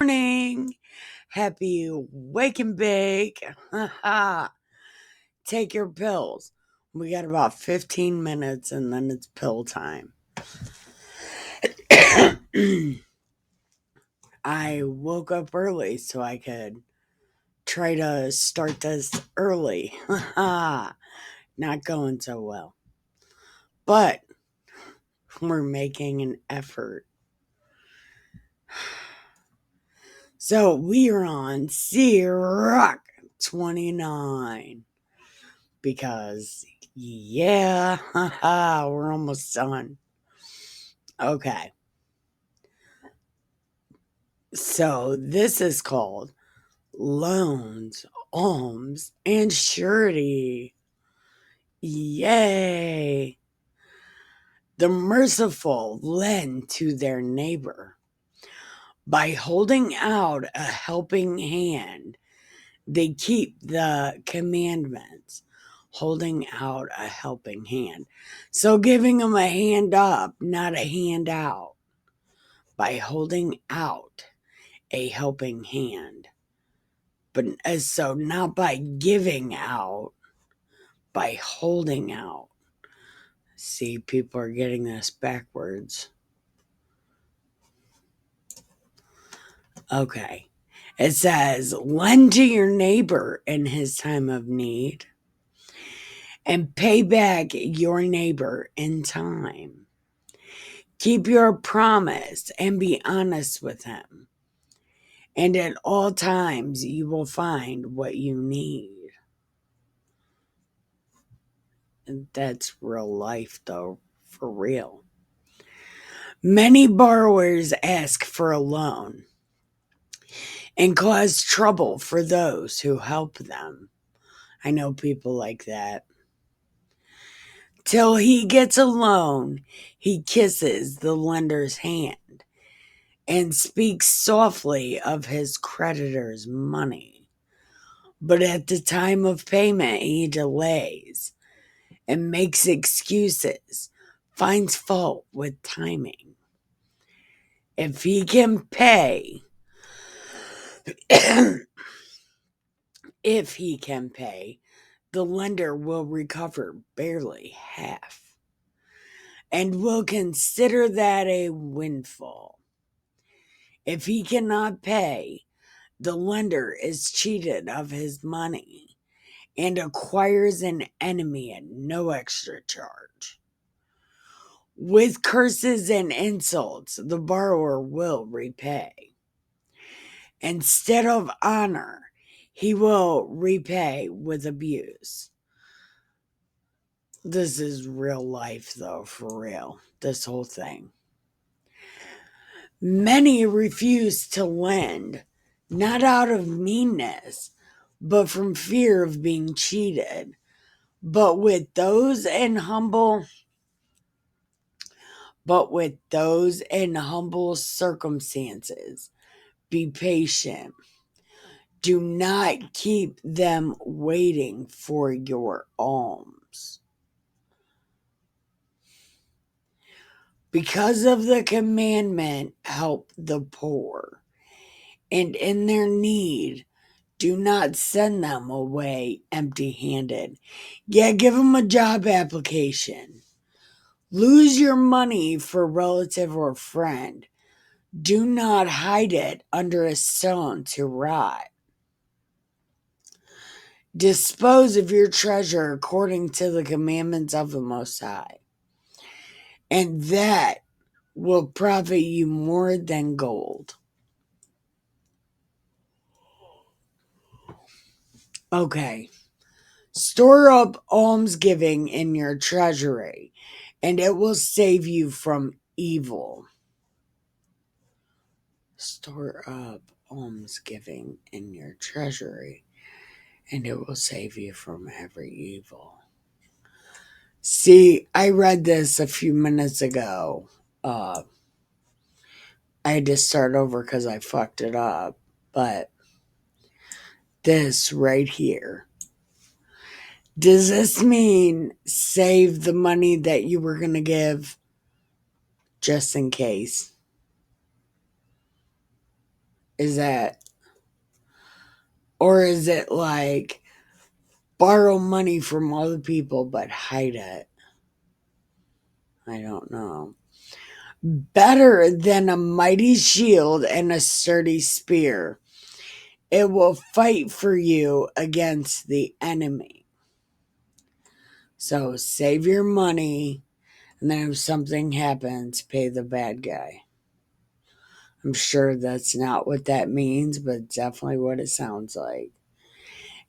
Morning. Happy wake and bake. Take your pills. We got about 15 minutes and then it's pill time. I woke up early so I could try to start this early. Not going so well. But we're making an effort. So we are on Rock 29 because, yeah, we're almost done. Okay. So this is called Loans, Alms, and Surety. Yay! The merciful lend to their neighbor. By holding out a helping hand, they keep the commandments. Holding out a helping hand. So giving them a hand up, not a hand out. By holding out a helping hand. But so not by giving out, by holding out. See, people are getting this backwards. Okay. It says, lend to your neighbor in his time of need and pay back your neighbor in time. Keep your promise and be honest with him. And at all times, you will find what you need. And that's real life, though, for real. Many borrowers ask for a loan and cause trouble for those who help them. I know people like that. Till he gets a loan, he kisses the lender's hand and speaks softly of his creditor's money. But at the time of payment, he delays and makes excuses, finds fault with timing. If he can pay, if he can pay, the lender will recover barely half and will consider that a windfall. If he cannot pay, the lender is cheated of his money and acquires an enemy at no extra charge. With curses and insults, the borrower will repay. Instead of honor, he will repay with abuse. This is real life, though, for real. This whole thing. Many refuse to lend, not out of meanness, but from fear of being cheated. But with those in humble circumstances, be patient. Do not keep them waiting for your alms. Because of the commandment, help the poor, and in their need, do not send them away empty-handed. Yeah, give them a job application. Lose your money for a relative or friend. Do not hide it under a stone to rot. Dispose of your treasure according to the commandments of the Most High, and that will profit you more than gold. Okay. Store up almsgiving in your treasury, and it will save you from evil. Store up almsgiving in your treasury, and it will save you from every evil. See, I read this a few minutes ago. I had to start over because I fucked it up, but this right here. Does this mean save the money that you were going to give just in case? Is that, or is it like borrow money from other people but hide it? I don't know. Better than a mighty shield and a sturdy spear. It will fight for you against the enemy. So save your money, and then if something happens, pay the bad guy. I'm sure that's not what that means, but definitely what it sounds like.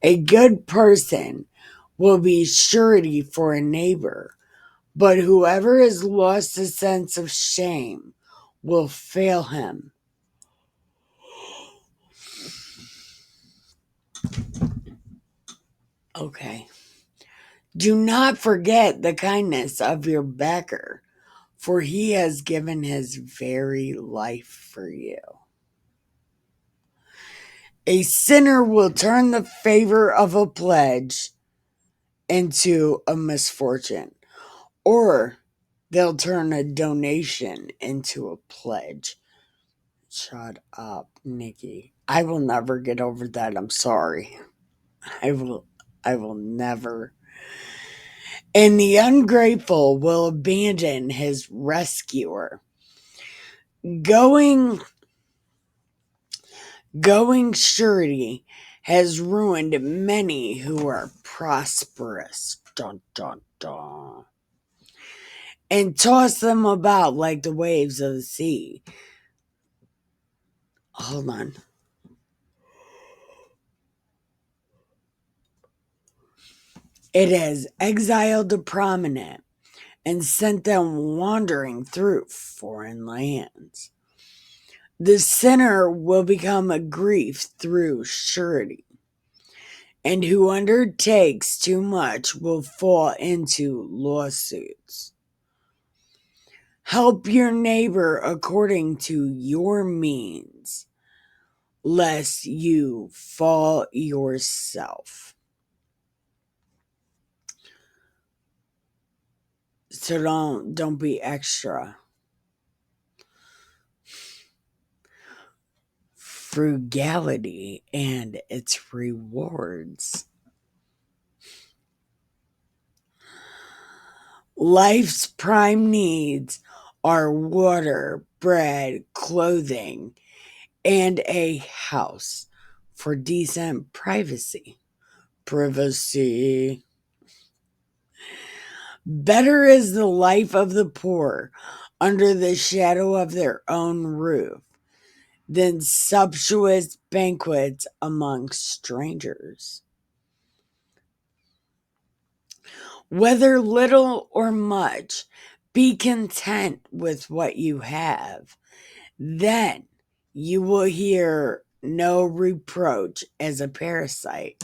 A good person will be surety for a neighbor, but whoever has lost a sense of shame will fail him. Okay. Do not forget the kindness of your backer, for he has given his very life for you. A sinner will turn the favor of a pledge into a misfortune, or they'll turn a donation into a pledge. Shut up, Nikki. I will never get over that. I'm sorry. I will never. And the ungrateful will abandon his rescuer. Going surety has ruined many who are prosperous. Dun, dun, dun. And toss them about like the waves of the sea. Hold on. It has exiled the prominent and sent them wandering through foreign lands. The sinner will become a grief through surety, and who undertakes too much will fall into lawsuits. Help your neighbor according to your means, lest you fall yourself. So don't be extra. Frugality and its rewards. Life's prime needs are water, bread, clothing, and a house for decent privacy. Privacy. Better is the life of the poor under the shadow of their own roof than sumptuous banquets among strangers. Whether little or much, be content with what you have. Then you will hear no reproach as a parasite.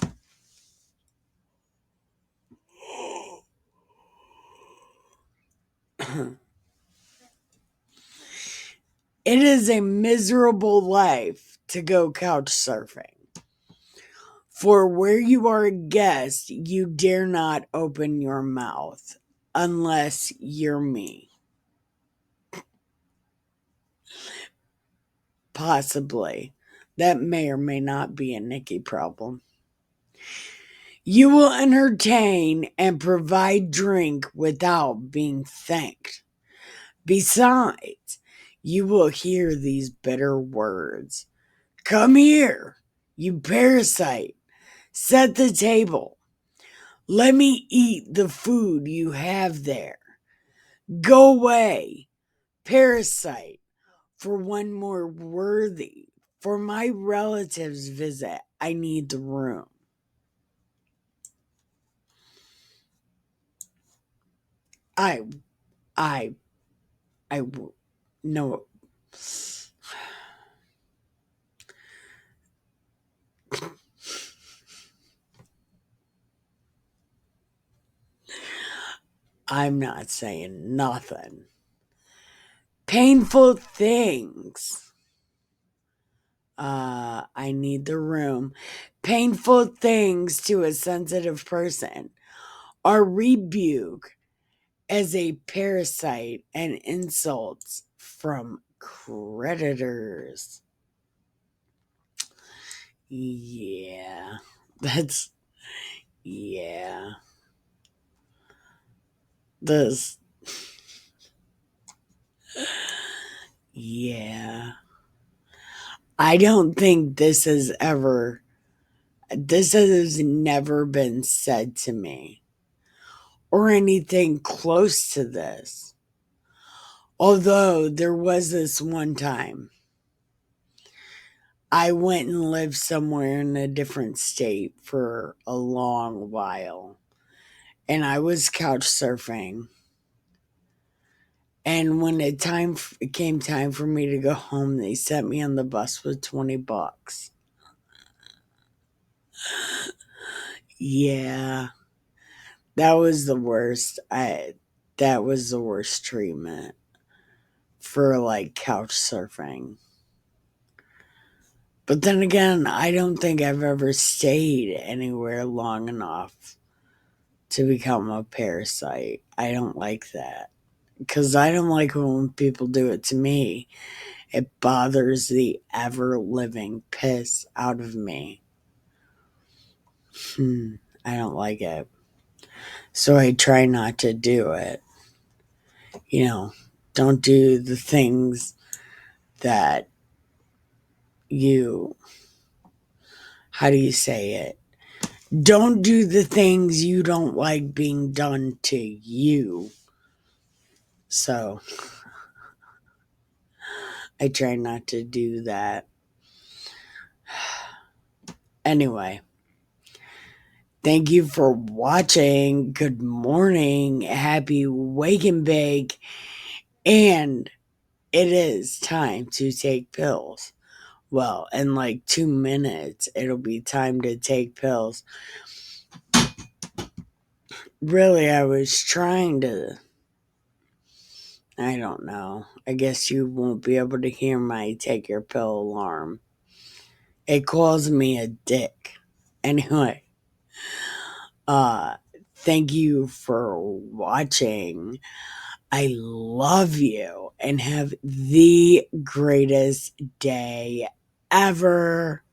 It is a miserable life to go couch surfing. For where you are a guest, you dare not open your mouth unless you're me. Possibly. That may or may not be a Nikki problem. You will entertain and provide drink without being thanked. Besides, you will hear these bitter words. Come here, you parasite. Set the table. Let me eat the food you have there. Go away, parasite, for one more worthy. For my relatives' visit, I need the room. I, I, no. I'm not saying nothing. Painful things. I need the room. Painful things to a sensitive person are rebuke as a parasite and insults from creditors. Yeah. That's, yeah. This, yeah. I don't think this has never been said to me or anything close to this. Although there was this one time I went and lived somewhere in a different state for a long while, and I was couch surfing. And when it came time for me to go home, they sent me on the bus with $20. Yeah, that was the worst. That was the worst treatment for like couch surfing. But then again, I don't think I've ever stayed anywhere long enough to become a parasite. I don't like that. Because I don't like when people do it to me. It bothers the ever living piss out of me. I don't like it. So I try not to do it. You know, don't do the things that you, how do you say it? Don't do the things you don't like being done to you. So I try not to do that. Anyway, thank you for watching. Good morning. Happy wake and bake. And it is time to take pills. Well, in like 2 minutes, it'll be time to take pills. Really, I was trying to. I don't know. I guess you won't be able to hear my take your pill alarm. It calls me a dick. Anyway, uh, thank you for watching. I love you and have the greatest day ever.